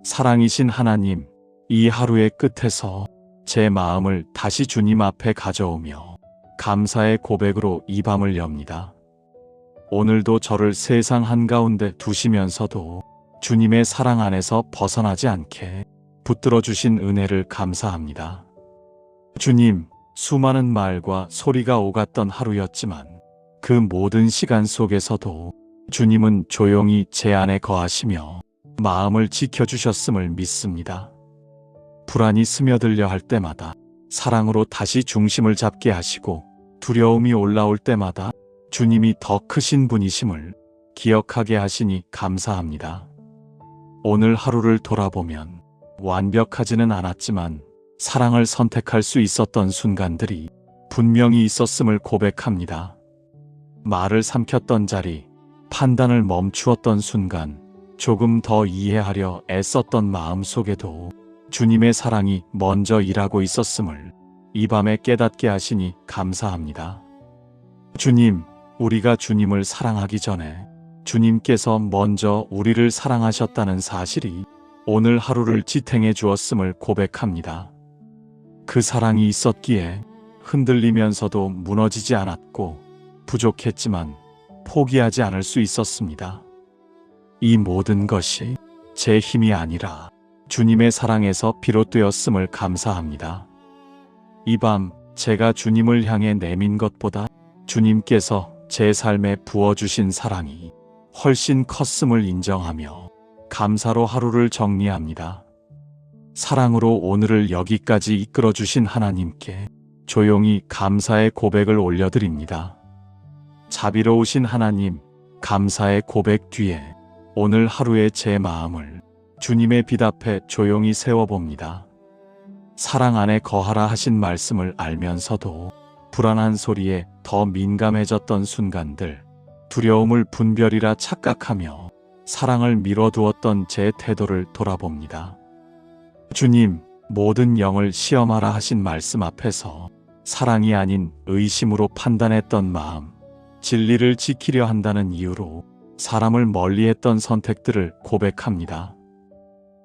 사랑이신 하나님, 이 하루의 끝에서 제 마음을 다시 주님 앞에 가져오며 감사의 고백으로 이 밤을 엽니다. 오늘도 저를 세상 한가운데 두시면서도 주님의 사랑 안에서 벗어나지 않게 붙들어 주신 은혜를 감사합니다. 주님, 수많은 말과 소리가 오갔던 하루였지만 그 모든 시간 속에서도 주님은 조용히 제 안에 거하시며 마음을 지켜주셨음을 믿습니다. 불안이 스며들려 할 때마다 사랑으로 다시 중심을 잡게 하시고 두려움이 올라올 때마다 주님이 더 크신 분이심을 기억하게 하시니 감사합니다. 오늘 하루를 돌아보면 완벽하지는 않았지만 사랑을 선택할 수 있었던 순간들이 분명히 있었음을 고백합니다. 말을 삼켰던 자리, 판단을 멈추었던 순간, 조금 더 이해하려 애썼던 마음 속에도 주님의 사랑이 먼저 일하고 있었음을 이 밤에 깨닫게 하시니 감사합니다. 주님, 우리가 주님을 사랑하기 전에 주님께서 먼저 우리를 사랑하셨다는 사실이 오늘 하루를 지탱해 주었음을 고백합니다. 그 사랑이 있었기에 흔들리면서도 무너지지 않았고 부족했지만 포기하지 않을 수 있었습니다. 이 모든 것이 제 힘이 아니라 주님의 사랑에서 비롯되었음을 감사합니다. 이 밤 제가 주님을 향해 내민 것보다 주님께서 제 삶에 부어주신 사랑이 훨씬 컸음을 인정하며 감사로 하루를 정리합니다. 사랑으로 오늘을 여기까지 이끌어주신 하나님께 조용히 감사의 고백을 올려드립니다. 자비로우신 하나님, 감사의 고백 뒤에 오늘 하루의 제 마음을 주님의 빛 앞에 조용히 세워봅니다. 사랑 안에 거하라 하신 말씀을 알면서도 불안한 소리에 더 민감해졌던 순간들, 두려움을 분별이라 착각하며 사랑을 미뤄두었던 제 태도를 돌아봅니다. 주님, 모든 영을 시험하라 하신 말씀 앞에서 사랑이 아닌 의심으로 판단했던 마음, 진리를 지키려 한다는 이유로 사람을 멀리했던 선택들을 고백합니다.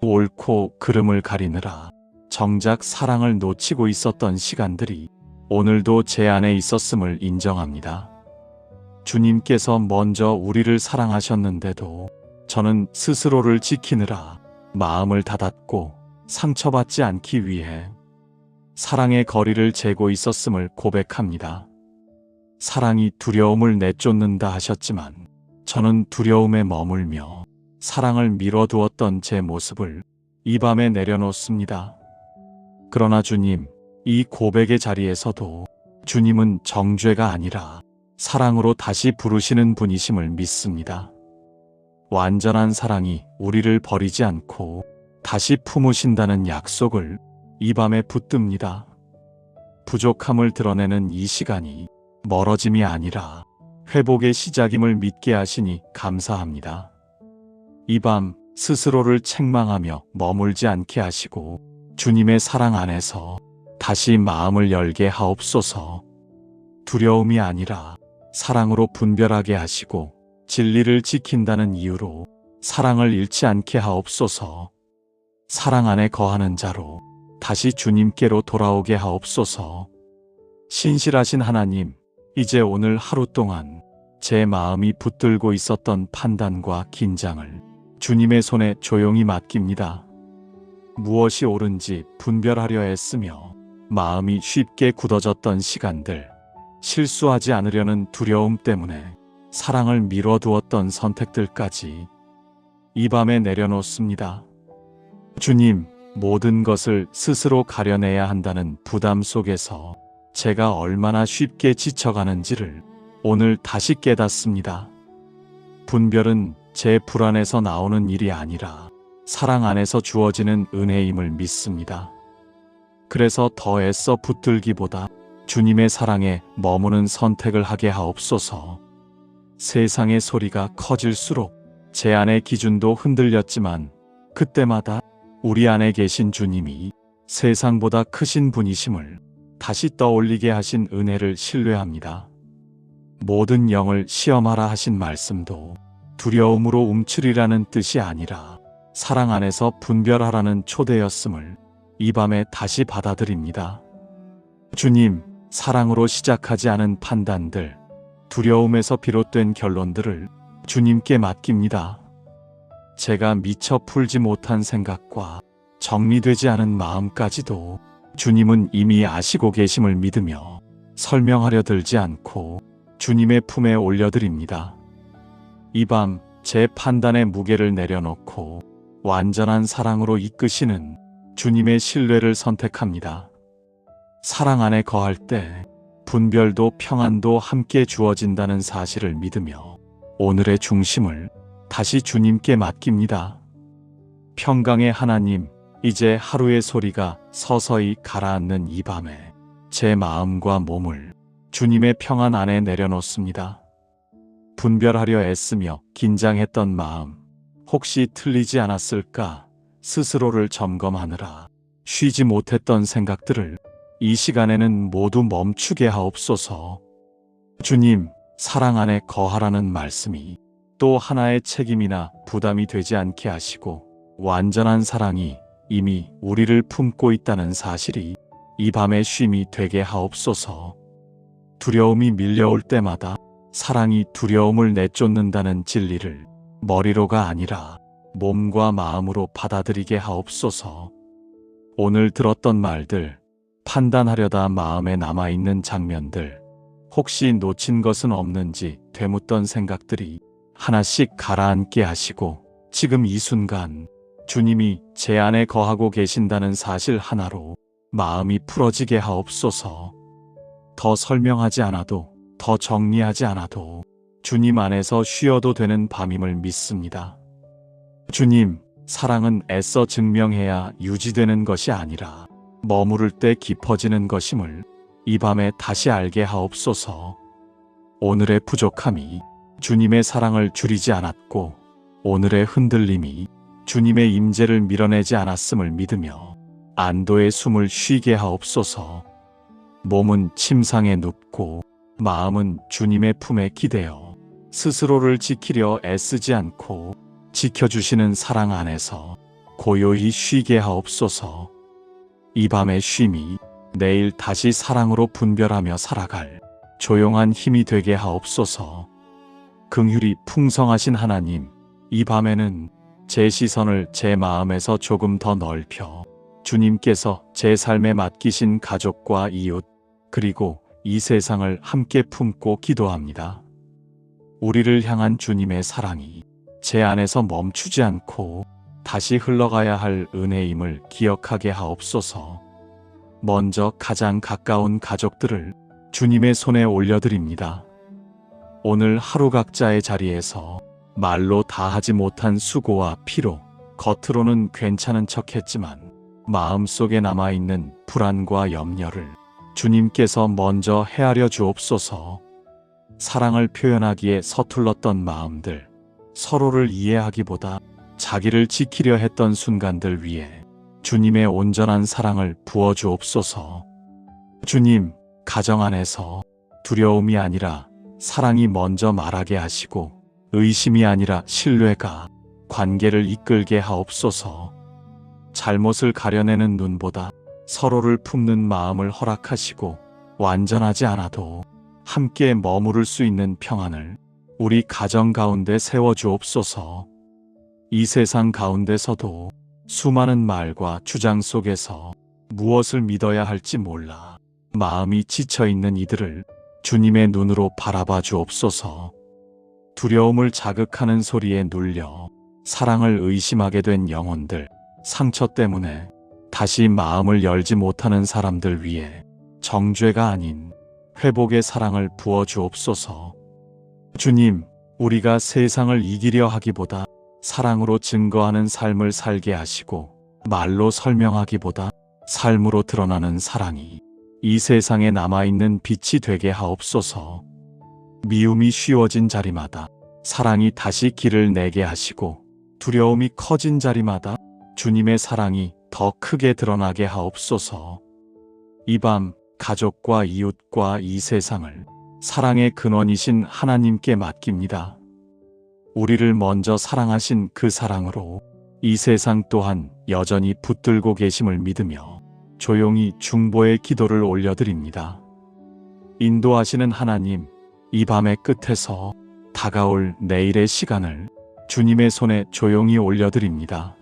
옳고 그름을 가리느라 정작 사랑을 놓치고 있었던 시간들이 오늘도 제 안에 있었음을 인정합니다. 주님께서 먼저 우리를 사랑하셨는데도 저는 스스로를 지키느라 마음을 닫았고 상처받지 않기 위해 사랑의 거리를 재고 있었음을 고백합니다. 사랑이 두려움을 내쫓는다 하셨지만 저는 두려움에 머물며 사랑을 미뤄두었던 제 모습을 이 밤에 내려놓습니다. 그러나 주님, 이 고백의 자리에서도 주님은 정죄가 아니라 사랑으로 다시 부르시는 분이심을 믿습니다. 완전한 사랑이 우리를 버리지 않고 다시 품으신다는 약속을 이 밤에 붙듭니다. 부족함을 드러내는 이 시간이 멀어짐이 아니라 회복의 시작임을 믿게 하시니 감사합니다. 이 밤 스스로를 책망하며 머물지 않게 하시고 주님의 사랑 안에서 다시 마음을 열게 하옵소서. 두려움이 아니라 사랑으로 분별하게 하시고 진리를 지킨다는 이유로 사랑을 잃지 않게 하옵소서. 사랑 안에 거하는 자로 다시 주님께로 돌아오게 하옵소서. 신실하신 하나님, 이제 오늘 하루 동안 제 마음이 붙들고 있었던 판단과 긴장을 주님의 손에 조용히 맡깁니다. 무엇이 옳은지 분별하려 애쓰며 마음이 쉽게 굳어졌던 시간들, 실수하지 않으려는 두려움 때문에 사랑을 미뤄두었던 선택들까지 이 밤에 내려놓습니다. 주님, 모든 것을 스스로 가려내야 한다는 부담 속에서 제가 얼마나 쉽게 지쳐가는지를 오늘 다시 깨닫습니다. 분별은 제 불안에서 나오는 일이 아니라 사랑 안에서 주어지는 은혜임을 믿습니다. 그래서 더 애써 붙들기보다 주님의 사랑에 머무는 선택을 하게 하옵소서. 세상의 소리가 커질수록 제 안의 기준도 흔들렸지만 그때마다 우리 안에 계신 주님이 세상보다 크신 분이심을 다시 떠올리게 하신 은혜를 신뢰합니다. 모든 영을 시험하라 하신 말씀도 두려움으로 움츠리라는 뜻이 아니라 사랑 안에서 분별하라는 초대였음을 이 밤에 다시 받아들입니다. 주님, 사랑으로 시작하지 않은 판단들, 두려움에서 비롯된 결론들을 주님께 맡깁니다. 제가 미처 풀지 못한 생각과 정리되지 않은 마음까지도 주님은 이미 아시고 계심을 믿으며 설명하려 들지 않고 주님의 품에 올려드립니다. 이 밤 제 판단의 무게를 내려놓고 완전한 사랑으로 이끄시는 주님의 신뢰를 선택합니다. 사랑 안에 거할 때 분별도 평안도 함께 주어진다는 사실을 믿으며 오늘의 중심을 다시 주님께 맡깁니다. 평강의 하나님, 이제 하루의 소리가 서서히 가라앉는 이 밤에 제 마음과 몸을 주님의 평안 안에 내려놓습니다. 분별하려 애쓰며 긴장했던 마음, 혹시 틀리지 않았을까 스스로를 점검하느라 쉬지 못했던 생각들을 이 시간에는 모두 멈추게 하옵소서. 주님, 사랑 안에 거하라는 말씀이 또 하나의 책임이나 부담이 되지 않게 하시고 완전한 사랑이 이미 우리를 품고 있다는 사실이 이 밤의 쉼이 되게 하옵소서. 두려움이 밀려올 때마다 사랑이 두려움을 내쫓는다는 진리를 머리로가 아니라 몸과 마음으로 받아들이게 하옵소서. 오늘 들었던 말들, 판단하려다 마음에 남아있는 장면들, 혹시 놓친 것은 없는지 되묻던 생각들이 하나씩 가라앉게 하시고 지금 이 순간 주님이 제 안에 거하고 계신다는 사실 하나로 마음이 풀어지게 하옵소서. 더 설명하지 않아도, 더 정리하지 않아도 주님 안에서 쉬어도 되는 밤임을 믿습니다. 주님, 사랑은 애써 증명해야 유지되는 것이 아니라 머무를 때 깊어지는 것임을 이 밤에 다시 알게 하옵소서. 오늘의 부족함이 주님의 사랑을 줄이지 않았고 오늘의 흔들림이 주님의 임재를 밀어내지 않았음을 믿으며 안도의 숨을 쉬게 하옵소서. 몸은 침상에 눕고 마음은 주님의 품에 기대어 스스로를 지키려 애쓰지 않고 지켜주시는 사랑 안에서 고요히 쉬게 하옵소서. 이 밤의 쉼이 내일 다시 사랑으로 분별하며 살아갈 조용한 힘이 되게 하옵소서. 긍휼이 풍성하신 하나님, 이 밤에는 제 시선을 제 마음에서 조금 더 넓혀 주님께서 제 삶에 맡기신 가족과 이웃, 그리고 이 세상을 함께 품고 기도합니다. 우리를 향한 주님의 사랑이 제 안에서 멈추지 않고 다시 흘러가야 할 은혜임을 기억하게 하옵소서. 먼저 가장 가까운 가족들을 주님의 손에 올려드립니다. 오늘 하루 각자의 자리에서 말로 다하지 못한 수고와 피로, 겉으로는 괜찮은 척했지만 마음속에 남아있는 불안과 염려를 주님께서 먼저 헤아려 주옵소서. 사랑을 표현하기에 서툴렀던 마음들, 서로를 이해하기보다 자기를 지키려 했던 순간들 위에 주님의 온전한 사랑을 부어 주옵소서. 주님, 가정 안에서 두려움이 아니라 사랑이 먼저 말하게 하시고 의심이 아니라 신뢰가 관계를 이끌게 하옵소서. 잘못을 가려내는 눈보다 서로를 품는 마음을 허락하시고 완전하지 않아도 함께 머무를 수 있는 평안을 우리 가정 가운데 세워주옵소서. 이 세상 가운데서도 수많은 말과 주장 속에서 무엇을 믿어야 할지 몰라 마음이 지쳐있는 이들을 주님의 눈으로 바라봐 주옵소서. 두려움을 자극하는 소리에 눌려 사랑을 의심하게 된 영혼들, 상처 때문에 다시 마음을 열지 못하는 사람들 위해 정죄가 아닌 회복의 사랑을 부어 주옵소서. 주님, 우리가 세상을 이기려 하기보다 사랑으로 증거하는 삶을 살게 하시고 말로 설명하기보다 삶으로 드러나는 사랑이 이 세상에 남아있는 빛이 되게 하옵소서. 미움이 쉬워진 자리마다 사랑이 다시 길을 내게 하시고 두려움이 커진 자리마다 주님의 사랑이 더 크게 드러나게 하옵소서. 이 밤 가족과 이웃과 이 세상을 사랑의 근원이신 하나님께 맡깁니다. 우리를 먼저 사랑하신 그 사랑으로 이 세상 또한 여전히 붙들고 계심을 믿으며 조용히 중보의 기도를 올려드립니다. 인도하시는 하나님, 이 밤의 끝에서 다가올 내일의 시간을 주님의 손에 조용히 올려드립니다.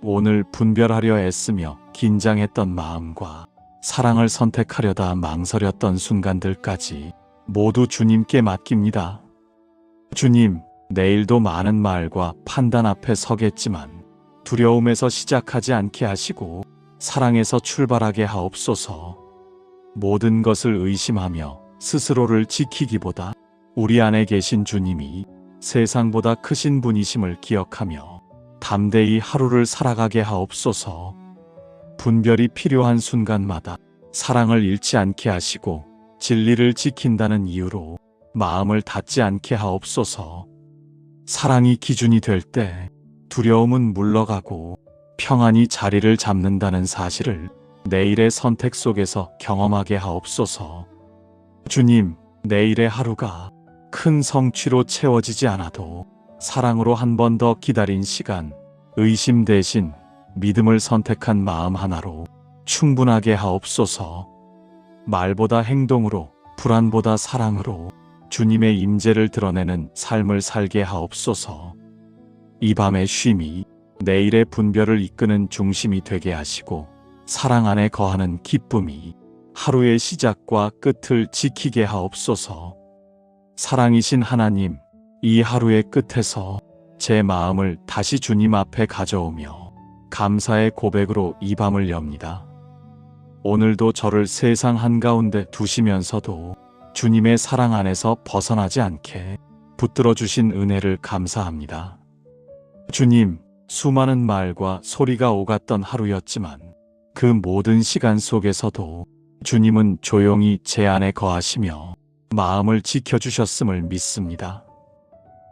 오늘 분별하려 애쓰며 긴장했던 마음과 사랑을 선택하려다 망설였던 순간들까지 모두 주님께 맡깁니다. 주님, 내일도 많은 말과 판단 앞에 서겠지만 두려움에서 시작하지 않게 하시고 사랑에서 출발하게 하옵소서. 모든 것을 의심하며 스스로를 지키기보다 우리 안에 계신 주님이 세상보다 크신 분이심을 기억하며 담대히 하루를 살아가게 하옵소서. 분별이 필요한 순간마다 사랑을 잃지 않게 하시고 진리를 지킨다는 이유로 마음을 닫지 않게 하옵소서. 사랑이 기준이 될 때 두려움은 물러가고 평안이 자리를 잡는다는 사실을 내일의 선택 속에서 경험하게 하옵소서. 주님, 내일의 하루가 큰 성취로 채워지지 않아도 사랑으로 한 번 더 기다린 시간, 의심 대신 믿음을 선택한 마음 하나로 충분하게 하옵소서. 말보다 행동으로, 불안보다 사랑으로 주님의 임재를 드러내는 삶을 살게 하옵소서. 이 밤의 쉼이 내일의 분별을 이끄는 중심이 되게 하시고 사랑 안에 거하는 기쁨이 하루의 시작과 끝을 지키게 하옵소서. 사랑이신 하나님, 이 하루의 끝에서 제 마음을 다시 주님 앞에 가져오며 감사의 고백으로 이 밤을 엽니다. 오늘도 저를 세상 한가운데 두시면서도 주님의 사랑 안에서 벗어나지 않게 붙들어 주신 은혜를 감사합니다. 주님, 수많은 말과 소리가 오갔던 하루였지만 그 모든 시간 속에서도 주님은 조용히 제 안에 거하시며 마음을 지켜주셨음을 믿습니다.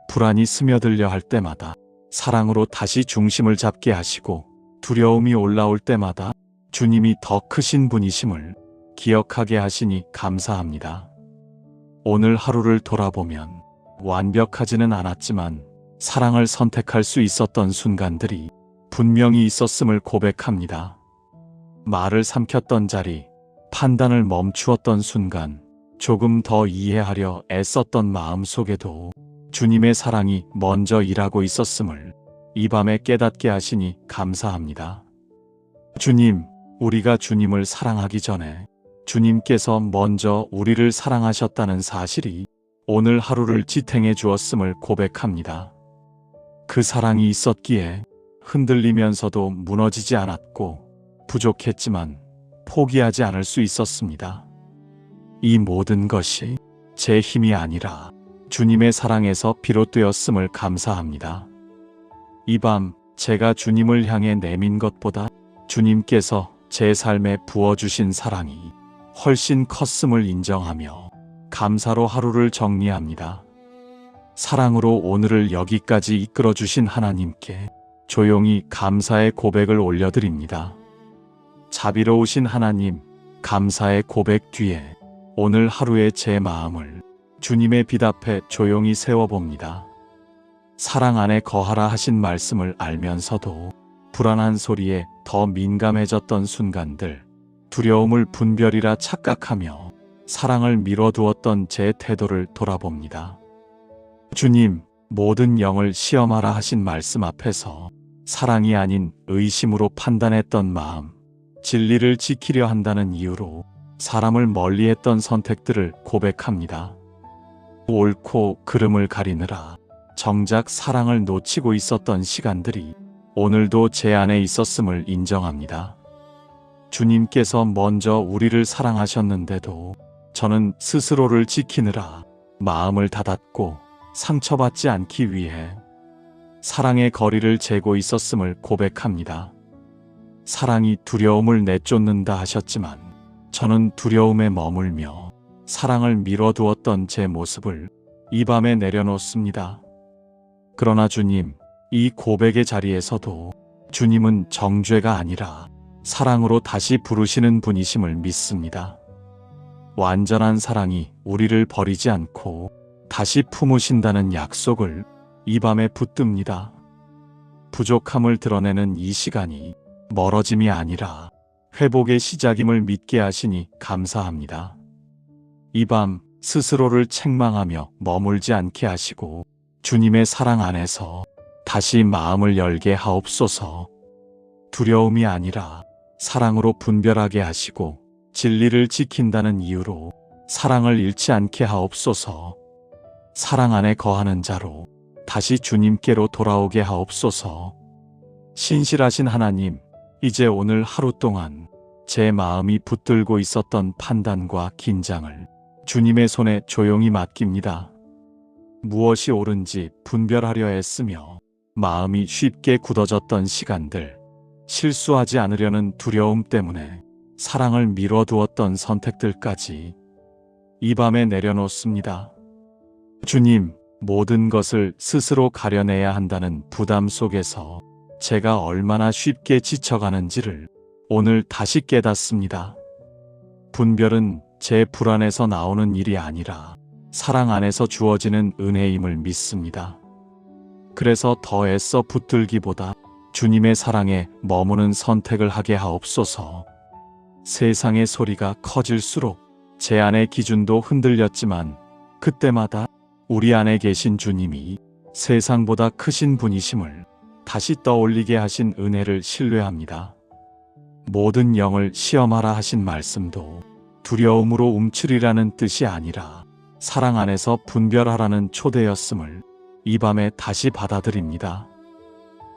불안이 스며들려 할 때마다 사랑으로 다시 중심을 잡게 하시고 두려움이 올라올 때마다 주님이 더 크신 분이심을 기억하게 하시니 감사합니다. 오늘 하루를 돌아보면 완벽하지는 않았지만 사랑을 선택할 수 있었던 순간들이 분명히 있었음을 고백합니다. 말을 삼켰던 자리, 판단을 멈추었던 순간, 조금 더 이해하려 애썼던 마음 속에도 주님의 사랑이 먼저 일하고 있었음을 이 밤에 깨닫게 하시니 감사합니다. 주님, 우리가 주님을 사랑하기 전에 주님께서 먼저 우리를 사랑하셨다는 사실이 오늘 하루를 지탱해 주었음을 고백합니다. 그 사랑이 있었기에 흔들리면서도 무너지지 않았고 부족했지만 포기하지 않을 수 있었습니다. 이 모든 것이 제 힘이 아니라 주님의 사랑에서 비롯되었음을 감사합니다. 이 밤 제가 주님을 향해 내민 것보다 주님께서 제 삶에 부어주신 사랑이 훨씬 컸음을 인정하며 감사로 하루를 정리합니다. 사랑으로 오늘을 여기까지 이끌어주신 하나님께 조용히 감사의 고백을 올려드립니다. 자비로우신 하나님, 감사의 고백 뒤에 오늘 하루의 제 마음을 주님의 빛 앞에 조용히 세워봅니다. 사랑 안에 거하라 하신 말씀을 알면서도 불안한 소리에 더 민감해졌던 순간들, 두려움을 분별이라 착각하며 사랑을 미뤄두었던 제 태도를 돌아봅니다. 주님, 모든 영을 시험하라 하신 말씀 앞에서 사랑이 아닌 의심으로 판단했던 마음, 진리를 지키려 한다는 이유로 사람을 멀리했던 선택들을 고백합니다. 옳고 그름을 가리느라 정작 사랑을 놓치고 있었던 시간들이 오늘도 제 안에 있었음을 인정합니다. 주님께서 먼저 우리를 사랑하셨는데도 저는 스스로를 지키느라 마음을 닫았고 상처받지 않기 위해 사랑의 거리를 재고 있었음을 고백합니다. 사랑이 두려움을 내쫓는다 하셨지만 저는 두려움에 머물며 사랑을 미뤄두었던 제 모습을 이 밤에 내려놓습니다. 그러나 주님, 이 고백의 자리에서도 주님은 정죄가 아니라 사랑으로 다시 부르시는 분이심을 믿습니다. 완전한 사랑이 우리를 버리지 않고 다시 품으신다는 약속을 이 밤에 붙듭니다. 부족함을 드러내는 이 시간이 멀어짐이 아니라 회복의 시작임을 믿게 하시니 감사합니다. 이 밤 스스로를 책망하며 머물지 않게 하시고 주님의 사랑 안에서 다시 마음을 열게 하옵소서. 두려움이 아니라 사랑으로 분별하게 하시고 진리를 지킨다는 이유로 사랑을 잃지 않게 하옵소서. 사랑 안에 거하는 자로 다시 주님께로 돌아오게 하옵소서. 신실하신 하나님, 이제 오늘 하루 동안 제 마음이 붙들고 있었던 판단과 긴장을 주님의 손에 조용히 맡깁니다. 무엇이 옳은지 분별하려 애쓰며 마음이 쉽게 굳어졌던 시간들, 실수하지 않으려는 두려움 때문에 사랑을 미뤄두었던 선택들까지 이 밤에 내려놓습니다. 주님, 모든 것을 스스로 가려내야 한다는 부담 속에서 제가 얼마나 쉽게 지쳐가는지를 오늘 다시 깨닫습니다. 분별은 제 불안에서 나오는 일이 아니라 사랑 안에서 주어지는 은혜임을 믿습니다. 그래서 더 애써 붙들기보다 주님의 사랑에 머무는 선택을 하게 하옵소서. 세상의 소리가 커질수록 제 안의 기준도 흔들렸지만 그때마다 우리 안에 계신 주님이 세상보다 크신 분이심을 다시 떠올리게 하신 은혜를 신뢰합니다. 모든 영을 시험하라 하신 말씀도 두려움으로 움츠리라는 뜻이 아니라 사랑 안에서 분별하라는 초대였음을 이 밤에 다시 받아들입니다.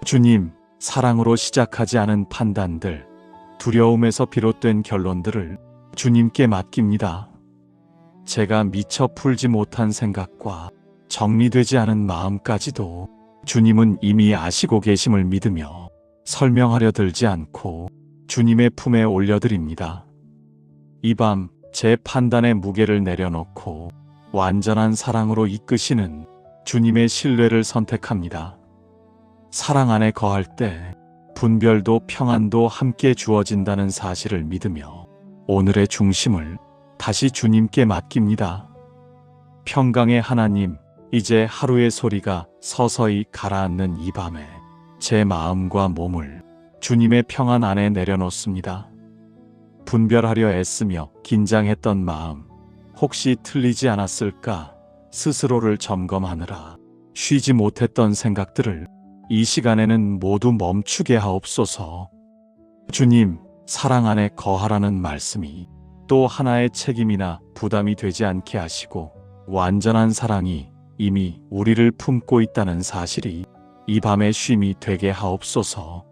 주님, 사랑으로 시작하지 않은 판단들, 두려움에서 비롯된 결론들을 주님께 맡깁니다. 제가 미처 풀지 못한 생각과 정리되지 않은 마음까지도 주님은 이미 아시고 계심을 믿으며 설명하려 들지 않고 주님의 품에 올려드립니다. 이 밤 제 판단의 무게를 내려놓고 완전한 사랑으로 이끄시는 주님의 신뢰를 선택합니다. 사랑 안에 거할 때 분별도 평안도 함께 주어진다는 사실을 믿으며 오늘의 중심을 다시 주님께 맡깁니다. 평강의 하나님, 이제 하루의 소리가 서서히 가라앉는 이 밤에 제 마음과 몸을 주님의 평안 안에 내려놓습니다. 분별하려 애쓰며 긴장했던 마음, 혹시 틀리지 않았을까 스스로를 점검하느라 쉬지 못했던 생각들을 이 시간에는 모두 멈추게 하옵소서. 주님, 사랑 안에 거하라는 말씀이 또 하나의 책임이나 부담이 되지 않게 하시고 완전한 사랑이 이미 우리를 품고 있다는 사실이 이 밤의 쉼이 되게 하옵소서.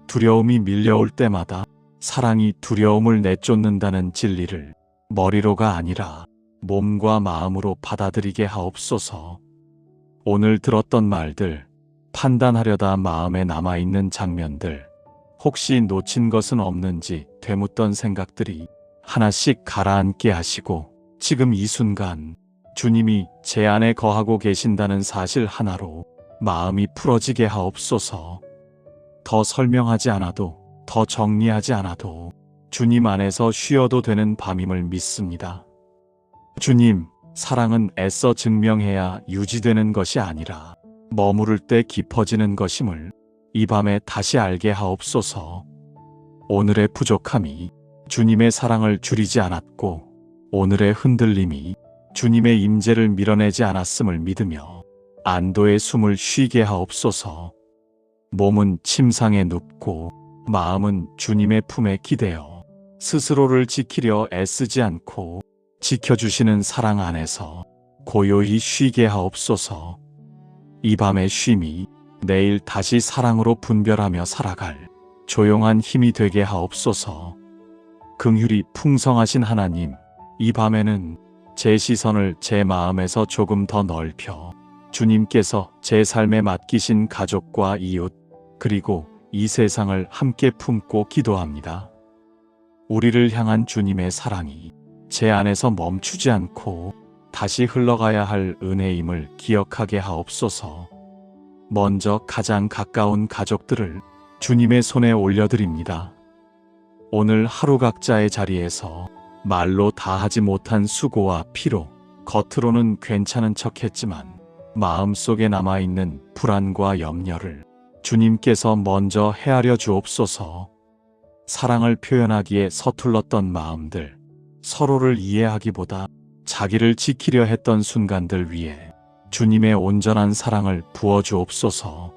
두려움이 밀려올 때마다 사랑이 두려움을 내쫓는다는 진리를 머리로가 아니라 몸과 마음으로 받아들이게 하옵소서. 오늘 들었던 말들, 판단하려다 마음에 남아있는 장면들, 혹시 놓친 것은 없는지 되묻던 생각들이 하나씩 가라앉게 하시고 지금 이 순간 주님이 제 안에 거하고 계신다는 사실 하나로 마음이 풀어지게 하옵소서. 더 설명하지 않아도, 더 정리하지 않아도 주님 안에서 쉬어도 되는 밤임을 믿습니다. 주님, 사랑은 애써 증명해야 유지되는 것이 아니라 머무를 때 깊어지는 것임을 이 밤에 다시 알게 하옵소서. 오늘의 부족함이 주님의 사랑을 줄이지 않았고 오늘의 흔들림이 주님의 임재를 밀어내지 않았음을 믿으며 안도의 숨을 쉬게 하옵소서. 몸은 침상에 눕고 마음은 주님의 품에 기대어 스스로를 지키려 애쓰지 않고 지켜주시는 사랑 안에서 고요히 쉬게 하옵소서. 이 밤의 쉼이 내일 다시 사랑으로 분별하며 살아갈 조용한 힘이 되게 하옵소서. 긍휼이 풍성하신 하나님, 이 밤에는 제 시선을 제 마음에서 조금 더 넓혀 주님께서 제 삶에 맡기신 가족과 이웃, 그리고 이 세상을 함께 품고 기도합니다. 우리를 향한 주님의 사랑이 제 안에서 멈추지 않고 다시 흘러가야 할 은혜임을 기억하게 하옵소서. 먼저 가장 가까운 가족들을 주님의 손에 올려드립니다. 오늘 하루 각자의 자리에서 말로 다하지 못한 수고와 피로, 겉으로는 괜찮은 척했지만 마음속에 남아있는 불안과 염려를 주님께서 먼저 헤아려 주옵소서. 사랑을 표현하기에 서툴렀던 마음들, 서로를 이해하기보다 자기를 지키려 했던 순간들 위에 주님의 온전한 사랑을 부어 주옵소서.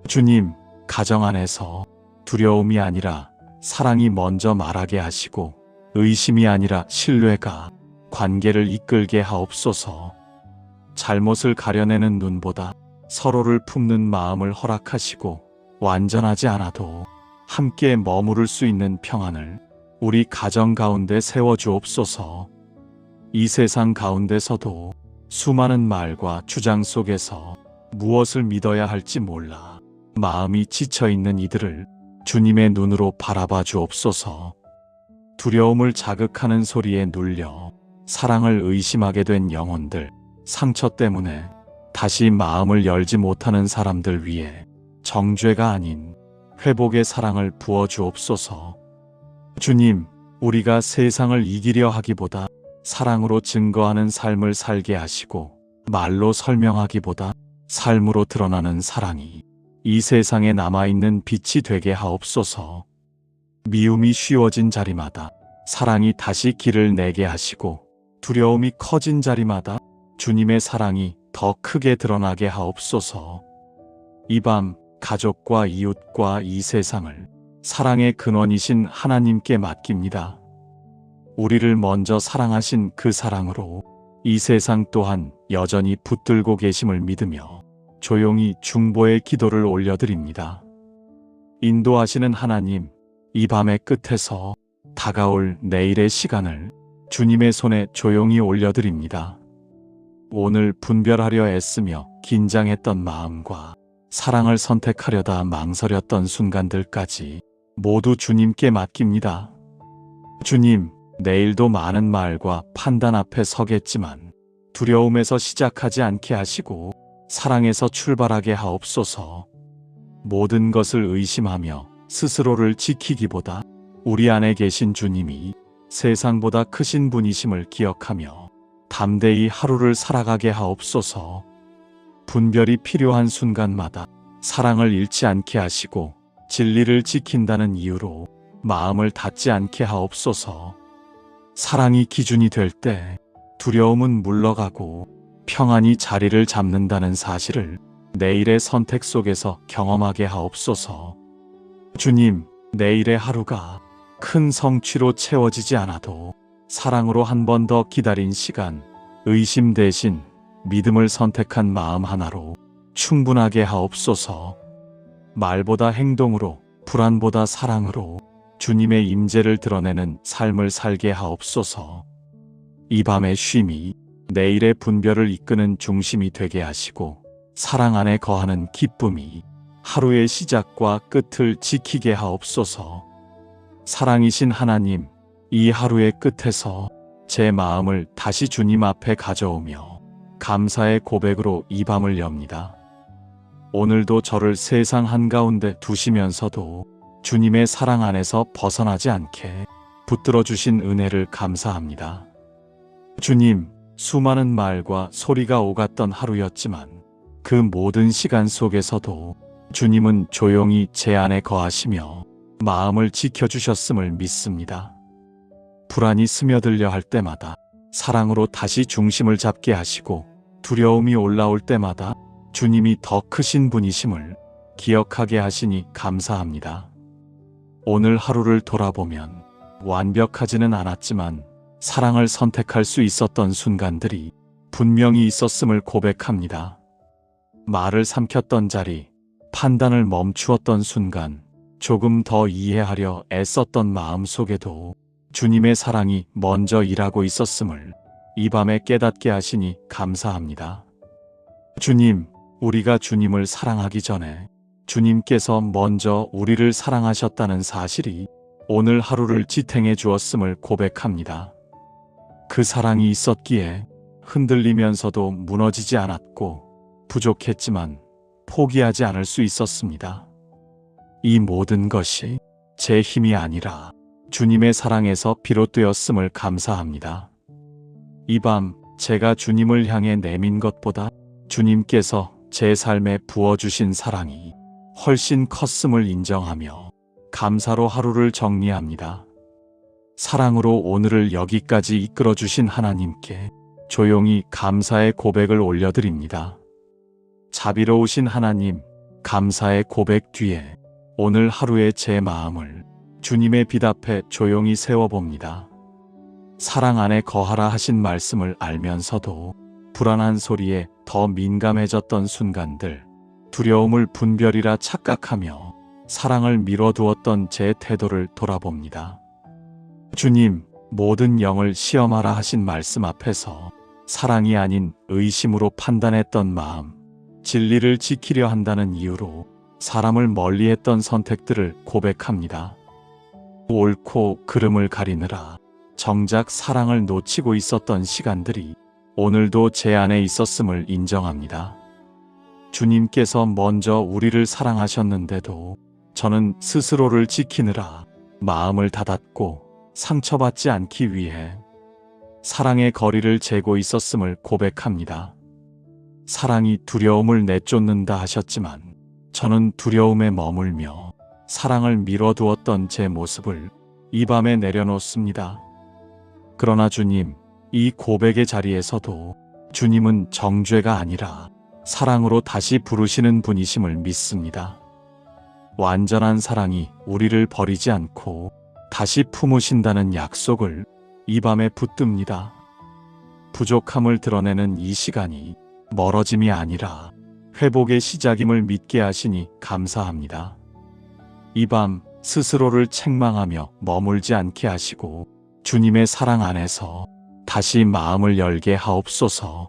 주님, 가정 안에서 두려움이 아니라 사랑이 먼저 말하게 하시고 의심이 아니라 신뢰가 관계를 이끌게 하옵소서. 잘못을 가려내는 눈보다 서로를 품는 마음을 허락하시고 완전하지 않아도 함께 머무를 수 있는 평안을 우리 가정 가운데 세워주옵소서. 이 세상 가운데서도 수많은 말과 주장 속에서 무엇을 믿어야 할지 몰라 마음이 지쳐있는 이들을 주님의 눈으로 바라봐 주옵소서. 두려움을 자극하는 소리에 눌려 사랑을 의심하게 된 영혼들, 상처 때문에 다시 마음을 열지 못하는 사람들 위해 정죄가 아닌 회복의 사랑을 부어 주옵소서. 주님, 우리가 세상을 이기려 하기보다 사랑으로 증거하는 삶을 살게 하시고 말로 설명하기보다 삶으로 드러나는 사랑이 이 세상에 남아있는 빛이 되게 하옵소서. 미움이 쉬워진 자리마다 사랑이 다시 길을 내게 하시고 두려움이 커진 자리마다 주님의 사랑이 더 크게 드러나게 하옵소서. 이 밤 가족과 이웃과 이 세상을 사랑의 근원이신 하나님께 맡깁니다. 우리를 먼저 사랑하신 그 사랑으로 이 세상 또한 여전히 붙들고 계심을 믿으며 조용히 중보의 기도를 올려드립니다. 인도하시는 하나님, 이 밤의 끝에서 다가올 내일의 시간을 주님의 손에 조용히 올려드립니다. 오늘 분별하려 애쓰며 긴장했던 마음과 사랑을 선택하려다 망설였던 순간들까지 모두 주님께 맡깁니다. 주님, 내일도 많은 말과 판단 앞에 서겠지만 두려움에서 시작하지 않게 하시고 사랑에서 출발하게 하옵소서. 모든 것을 의심하며 스스로를 지키기보다 우리 안에 계신 주님이 세상보다 크신 분이심을 기억하며 담대히 하루를 살아가게 하옵소서. 분별이 필요한 순간마다 사랑을 잃지 않게 하시고 진리를 지킨다는 이유로 마음을 닫지 않게 하옵소서. 사랑이 기준이 될 때 두려움은 물러가고 평안이 자리를 잡는다는 사실을 내일의 선택 속에서 경험하게 하옵소서. 주님, 내일의 하루가 큰 성취로 채워지지 않아도 사랑으로 한 번 더 기다린 시간, 의심 대신 믿음을 선택한 마음 하나로 충분하게 하옵소서. 말보다 행동으로, 불안보다 사랑으로 주님의 임재를 드러내는 삶을 살게 하옵소서. 이 밤의 쉼이 내일의 분별을 이끄는 중심이 되게 하시고 사랑 안에 거하는 기쁨이 하루의 시작과 끝을 지키게 하옵소서. 사랑이신 하나님, 이 하루의 끝에서 제 마음을 다시 주님 앞에 가져오며 감사의 고백으로 이 밤을 엽니다. 오늘도 저를 세상 한가운데 두시면서도 주님의 사랑 안에서 벗어나지 않게 붙들어 주신 은혜를 감사합니다. 주님, 수많은 말과 소리가 오갔던 하루였지만 그 모든 시간 속에서도 주님은 조용히 제 안에 거하시며 마음을 지켜주셨음을 믿습니다. 불안이 스며들려 할 때마다 사랑으로 다시 중심을 잡게 하시고 두려움이 올라올 때마다 주님이 더 크신 분이심을 기억하게 하시니 감사합니다. 오늘 하루를 돌아보면 완벽하지는 않았지만 사랑을 선택할 수 있었던 순간들이 분명히 있었음을 고백합니다. 말을 삼켰던 자리, 판단을 멈추었던 순간, 조금 더 이해하려 애썼던 마음 속에도 주님의 사랑이 먼저 일하고 있었음을 이 밤에 깨닫게 하시니 감사합니다. 주님, 우리가 주님을 사랑하기 전에 주님께서 먼저 우리를 사랑하셨다는 사실이 오늘 하루를 지탱해 주었음을 고백합니다. 그 사랑이 있었기에 흔들리면서도 무너지지 않았고 부족했지만 포기하지 않을 수 있었습니다. 이 모든 것이 제 힘이 아니라 주님의 사랑에서 비롯되었음을 감사합니다. 이 밤 제가 주님을 향해 내민 것보다 주님께서 제 삶에 부어주신 사랑이 훨씬 컸음을 인정하며 감사로 하루를 정리합니다. 사랑으로 오늘을 여기까지 이끌어 주신 하나님께 조용히 감사의 고백을 올려드립니다. 자비로우신 하나님, 감사의 고백 뒤에 오늘 하루의 제 마음을 주님의 빛 앞에 조용히 세워봅니다. 사랑 안에 거하라 하신 말씀을 알면서도 불안한 소리에 더 민감해졌던 순간들, 두려움을 분별이라 착각하며 사랑을 미뤄두었던 제 태도를 돌아봅니다. 주님, 모든 영을 시험하라 하신 말씀 앞에서 사랑이 아닌 의심으로 판단했던 마음, 진리를 지키려 한다는 이유로 사람을 멀리했던 선택들을 고백합니다. 옳고 그름을 가리느라 정작 사랑을 놓치고 있었던 시간들이 오늘도 제 안에 있었음을 인정합니다. 주님께서 먼저 우리를 사랑하셨는데도 저는 스스로를 지키느라 마음을 닫았고 상처받지 않기 위해 사랑의 거리를 재고 있었음을 고백합니다. 사랑이 두려움을 내쫓는다 하셨지만 저는 두려움에 머물며 사랑을 미뤄두었던 제 모습을 이 밤에 내려놓습니다. 그러나 주님, 이 고백의 자리에서도 주님은 정죄가 아니라 사랑으로 다시 부르시는 분이심을 믿습니다. 완전한 사랑이 우리를 버리지 않고 다시 품으신다는 약속을 이 밤에 붙듭니다. 부족함을 드러내는 이 시간이 멀어짐이 아니라 회복의 시작임을 믿게 하시니 감사합니다. 이 밤 스스로를 책망하며 머물지 않게 하시고 주님의 사랑 안에서 다시 마음을 열게 하옵소서.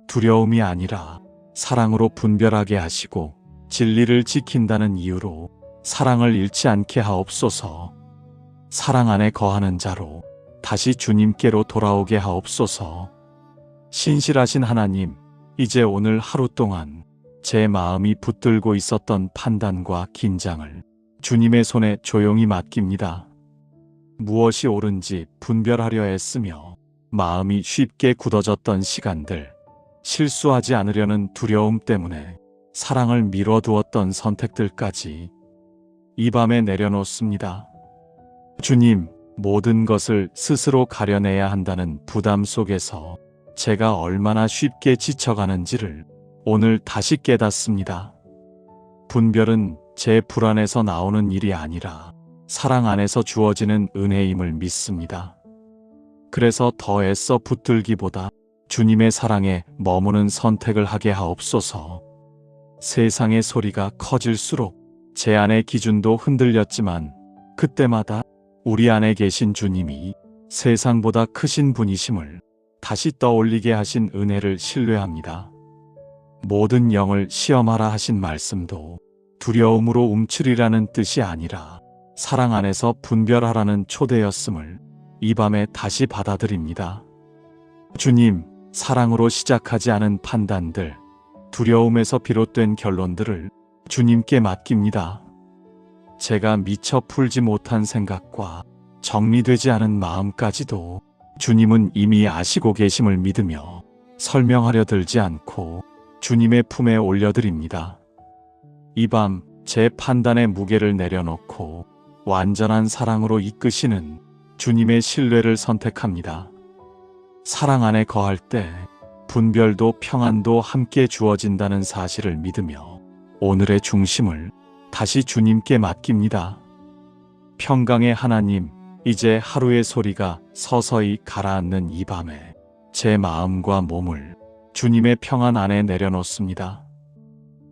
두려움이 아니라 사랑으로 분별하게 하시고 진리를 지킨다는 이유로 사랑을 잃지 않게 하옵소서. 사랑 안에 거하는 자로 다시 주님께로 돌아오게 하옵소서. 신실하신 하나님, 이제 오늘 하루 동안 제 마음이 붙들고 있었던 판단과 긴장을 주님의 손에 조용히 맡깁니다. 무엇이 옳은지 분별하려 애쓰며 마음이 쉽게 굳어졌던 시간들, 실수하지 않으려는 두려움 때문에 사랑을 미뤄두었던 선택들까지 이 밤에 내려놓습니다. 주님, 모든 것을 스스로 가려내야 한다는 부담 속에서 제가 얼마나 쉽게 지쳐가는지를 오늘 다시 깨닫습니다. 분별은 제 불안에서 나오는 일이 아니라 사랑 안에서 주어지는 은혜임을 믿습니다. 그래서 더 애써 붙들기보다 주님의 사랑에 머무는 선택을 하게 하옵소서. 세상의 소리가 커질수록 제 안의 기준도 흔들렸지만 그때마다 우리 안에 계신 주님이 세상보다 크신 분이심을 다시 떠올리게 하신 은혜를 신뢰합니다. 모든 영을 시험하라 하신 말씀도 두려움으로 움츠리라는 뜻이 아니라 사랑 안에서 분별하라는 초대였음을 이 밤에 다시 받아들입니다. 주님, 사랑으로 시작하지 않은 판단들, 두려움에서 비롯된 결론들을 주님께 맡깁니다. 제가 미처 풀지 못한 생각과 정리되지 않은 마음까지도 주님은 이미 아시고 계심을 믿으며 설명하려 들지 않고 주님의 품에 올려드립니다. 이 밤 제 판단의 무게를 내려놓고 완전한 사랑으로 이끄시는 주님의 신뢰를 선택합니다. 사랑 안에 거할 때 분별도 평안도 함께 주어진다는 사실을 믿으며 오늘의 중심을 다시 주님께 맡깁니다. 평강의 하나님, 이제 하루의 소리가 서서히 가라앉는 이 밤에 제 마음과 몸을 주님의 평안 안에 내려놓습니다.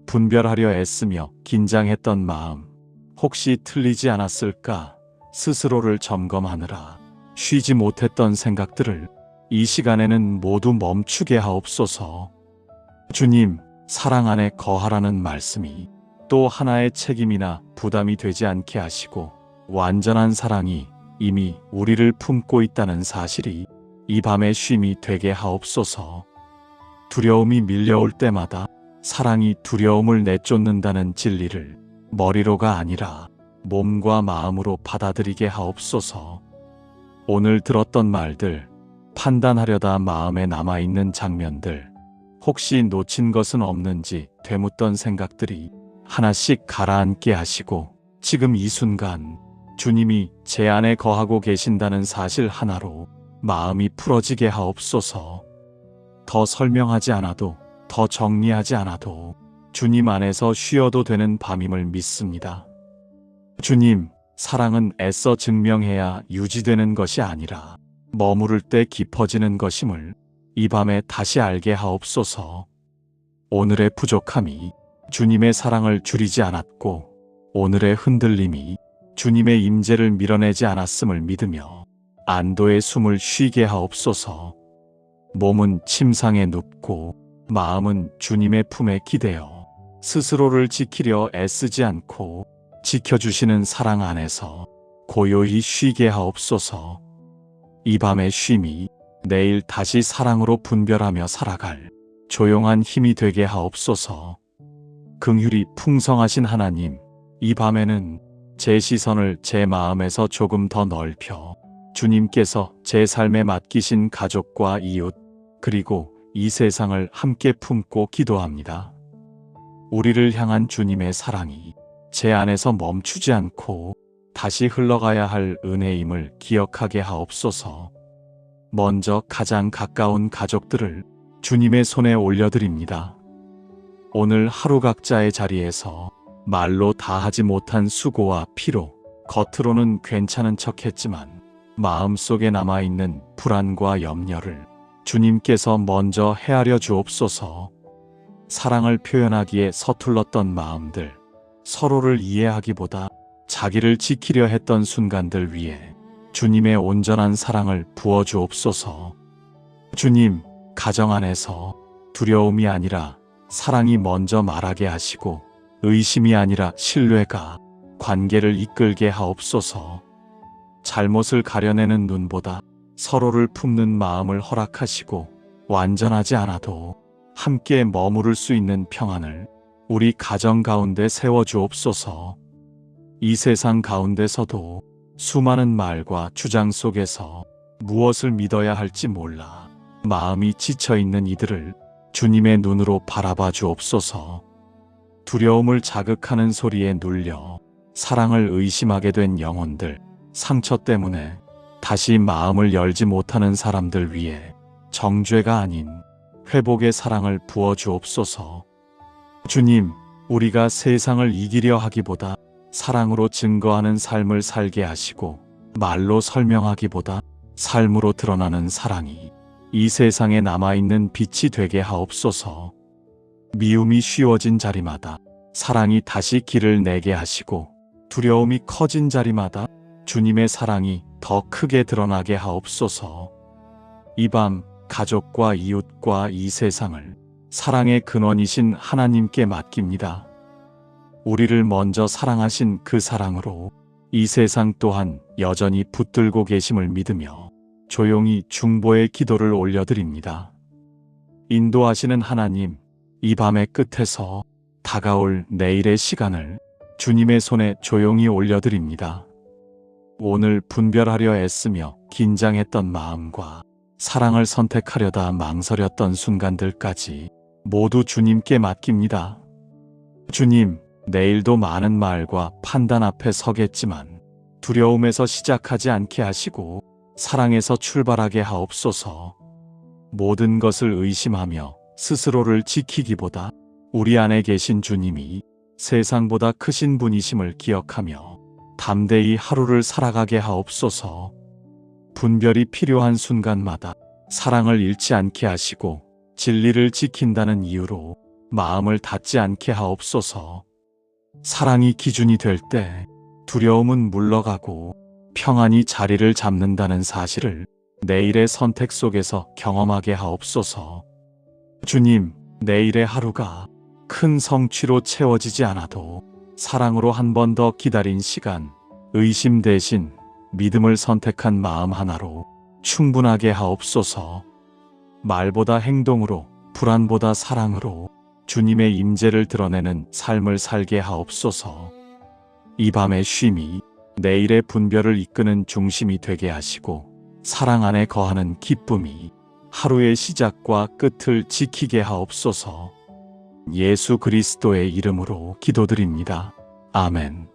분별하려 애쓰며 긴장했던 마음, 혹시 틀리지 않았을까 스스로를 점검하느라 쉬지 못했던 생각들을 이 시간에는 모두 멈추게 하옵소서. 주님, 사랑 안에 거하라는 말씀이 또 하나의 책임이나 부담이 되지 않게 하시고 완전한 사랑이 이미 우리를 품고 있다는 사실이 이 밤의 쉼이 되게 하옵소서. 두려움이 밀려올 때마다 사랑이 두려움을 내쫓는다는 진리를 머리로가 아니라 몸과 마음으로 받아들이게 하옵소서. 오늘 들었던 말들, 판단하려다 마음에 남아있는 장면들, 혹시 놓친 것은 없는지 되묻던 생각들이 하나씩 가라앉게 하시고 지금 이 순간 주님이 제 안에 거하고 계신다는 사실 하나로 마음이 풀어지게 하옵소서. 더 설명하지 않아도, 더 정리하지 않아도 주님 안에서 쉬어도 되는 밤임을 믿습니다. 주님, 사랑은 애써 증명해야 유지되는 것이 아니라 머무를 때 깊어지는 것임을 이 밤에 다시 알게 하옵소서. 오늘의 부족함이 주님의 사랑을 줄이지 않았고 오늘의 흔들림이 주님의 임재를 밀어내지 않았음을 믿으며 안도의 숨을 쉬게 하옵소서. 몸은 침상에 눕고 마음은 주님의 품에 기대어 스스로를 지키려 애쓰지 않고 지켜주시는 사랑 안에서 고요히 쉬게 하옵소서. 이 밤의 쉼이 내일 다시 사랑으로 분별하며 살아갈 조용한 힘이 되게 하옵소서. 긍휼이 풍성하신 하나님, 이 밤에는 제 시선을 제 마음에서 조금 더 넓혀 주님께서 제 삶에 맡기신 가족과 이웃, 그리고 이 세상을 함께 품고 기도합니다. 우리를 향한 주님의 사랑이 제 안에서 멈추지 않고 다시 흘러가야 할 은혜임을 기억하게 하옵소서. 먼저 가장 가까운 가족들을 주님의 손에 올려드립니다. 오늘 하루 각자의 자리에서 말로 다하지 못한 수고와 피로, 겉으로는 괜찮은 척했지만 마음속에 남아있는 불안과 염려를 주님께서 먼저 헤아려 주옵소서. 사랑을 표현하기에 서툴렀던 마음들, 서로를 이해하기보다 자기를 지키려 했던 순간들 위해 주님의 온전한 사랑을 부어 주옵소서. 주님, 가정 안에서 두려움이 아니라 사랑이 먼저 말하게 하시고 의심이 아니라 신뢰가 관계를 이끌게 하옵소서. 잘못을 가려내는 눈보다 서로를 품는 마음을 허락하시고 완전하지 않아도 함께 머무를 수 있는 평안을 우리 가정 가운데 세워주옵소서. 이 세상 가운데서도 수많은 말과 주장 속에서 무엇을 믿어야 할지 몰라 마음이 지쳐있는 이들을 주님의 눈으로 바라봐 주옵소서. 두려움을 자극하는 소리에 눌려 사랑을 의심하게 된 영혼들, 상처 때문에 다시 마음을 열지 못하는 사람들 위해 정죄가 아닌 회복의 사랑을 부어 주옵소서. 주님, 우리가 세상을 이기려 하기보다 사랑으로 증거하는 삶을 살게 하시고 말로 설명하기보다 삶으로 드러나는 사랑이 이 세상에 남아있는 빛이 되게 하옵소서. 미움이 쉬워진 자리마다 사랑이 다시 길을 내게 하시고 두려움이 커진 자리마다 주님의 사랑이 더 크게 드러나게 하옵소서. 이 밤 가족과 이웃과 이 세상을 사랑의 근원이신 하나님께 맡깁니다. 우리를 먼저 사랑하신 그 사랑으로 이 세상 또한 여전히 붙들고 계심을 믿으며 조용히 중보의 기도를 올려드립니다. 인도하시는 하나님, 이 밤의 끝에서 다가올 내일의 시간을 주님의 손에 조용히 올려드립니다. 오늘 분별하려 애쓰며 긴장했던 마음과 사랑을 선택하려다 망설였던 순간들까지 모두 주님께 맡깁니다. 주님, 내일도 많은 말과 판단 앞에 서겠지만 두려움에서 시작하지 않게 하시고 사랑에서 출발하게 하옵소서. 모든 것을 의심하며 스스로를 지키기보다 우리 안에 계신 주님이 세상보다 크신 분이심을 기억하며 담대히 하루를 살아가게 하옵소서. 분별이 필요한 순간마다 사랑을 잃지 않게 하시고 진리를 지킨다는 이유로 마음을 닫지 않게 하옵소서. 사랑이 기준이 될 때 두려움은 물러가고 평안이 자리를 잡는다는 사실을 내일의 선택 속에서 경험하게 하옵소서. 주님, 내일의 하루가 큰 성취로 채워지지 않아도 사랑으로 한 번 더 기다린 시간, 의심 대신 믿음을 선택한 마음 하나로 충분하게 하옵소서. 말보다 행동으로, 불안보다 사랑으로 주님의 임재를 드러내는 삶을 살게 하옵소서. 이 밤의 쉼이 내일의 분별을 이끄는 중심이 되게 하시고 사랑 안에 거하는 기쁨이 하루의 시작과 끝을 지키게 하옵소서. 예수 그리스도의 이름으로 기도드립니다. 아멘.